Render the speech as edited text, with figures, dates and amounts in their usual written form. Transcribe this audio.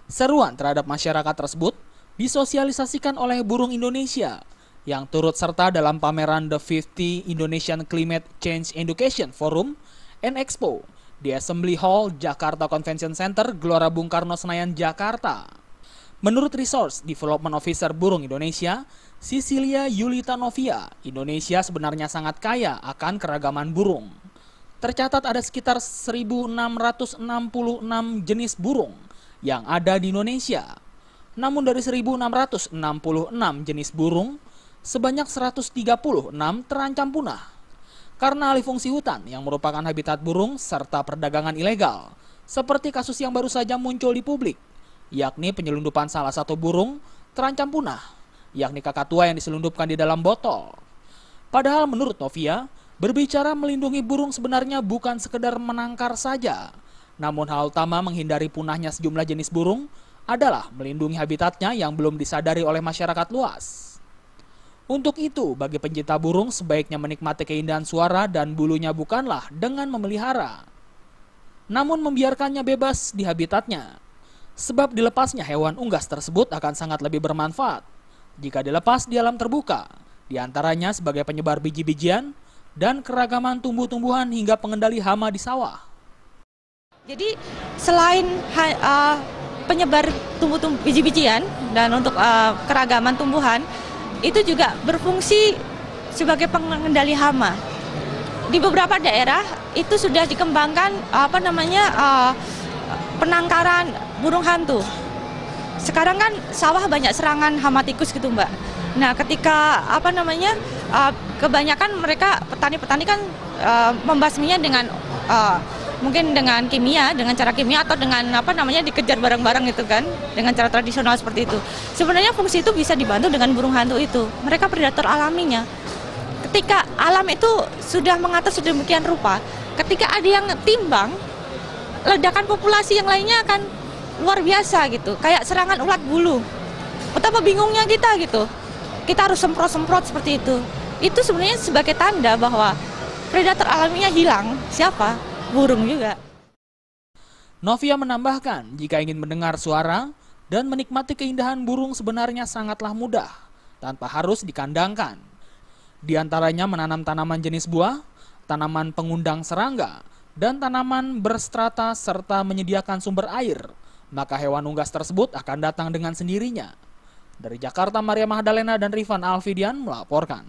Seruan terhadap masyarakat tersebut disosialisasikan oleh Burung Indonesia yang turut serta dalam pameran The 50 Indonesian Climate Change Education Forum and Expo di Assembly Hall Jakarta Convention Center, Gelora Bung Karno, Senayan, Jakarta. Menurut Resource Development Officer Burung Indonesia, Cecilia Yulita Novia, Indonesia sebenarnya sangat kaya akan keragaman burung. Tercatat ada sekitar 1.666 jenis burung yang ada di Indonesia. Namun dari 1.666 jenis burung, sebanyak 136 terancam punah karena alih fungsi hutan yang merupakan habitat burung serta perdagangan ilegal, seperti kasus yang baru saja muncul di publik, yakni penyelundupan salah satu burung terancam punah, yakni kakatua yang diselundupkan di dalam botol. Padahal menurut Novia, berbicara melindungi burung sebenarnya bukan sekedar menangkar saja, namun hal utama menghindari punahnya sejumlah jenis burung adalah melindungi habitatnya yang belum disadari oleh masyarakat luas. Untuk itu, bagi pencinta burung sebaiknya menikmati keindahan suara dan bulunya bukanlah dengan memelihara, namun membiarkannya bebas di habitatnya. Sebab dilepasnya hewan unggas tersebut akan sangat lebih bermanfaat jika dilepas di alam terbuka, diantaranya sebagai penyebar biji-bijian dan keragaman tumbuh-tumbuhan hingga pengendali hama di sawah. Jadi selain penyebar tumbuh-tumbuh biji-bijian dan untuk keragaman tumbuhan, itu juga berfungsi sebagai pengendali hama. Di beberapa daerah itu sudah dikembangkan penangkaran burung hantu. Sekarang kan sawah banyak serangan hama tikus gitu, Mbak. Nah, ketika kebanyakan mereka petani-petani kan membasminya dengan mungkin dengan kimia, dengan cara kimia atau dengan dikejar bareng-bareng gitu kan, dengan cara tradisional seperti itu. Sebenarnya fungsi itu bisa dibantu dengan burung hantu itu. Mereka predator alaminya. Ketika alam itu sudah mengatur sedemikian rupa, ketika ada yang timbang, ledakan populasi yang lainnya akan luar biasa gitu. Kayak serangan ulat bulu. Betapa bingungnya kita gitu. Kita harus semprot-semprot seperti itu. Itu sebenarnya sebagai tanda bahwa predator alaminya hilang. Siapa? Burung juga. Novia menambahkan, jika ingin mendengar suara dan menikmati keindahan burung sebenarnya sangatlah mudah, tanpa harus dikandangkan. Di antaranya menanam tanaman jenis buah, tanaman pengundang serangga, dan tanaman berstrata serta menyediakan sumber air, maka hewan unggas tersebut akan datang dengan sendirinya. Dari Jakarta, Maria Magdalena dan Rifan Alfidian melaporkan.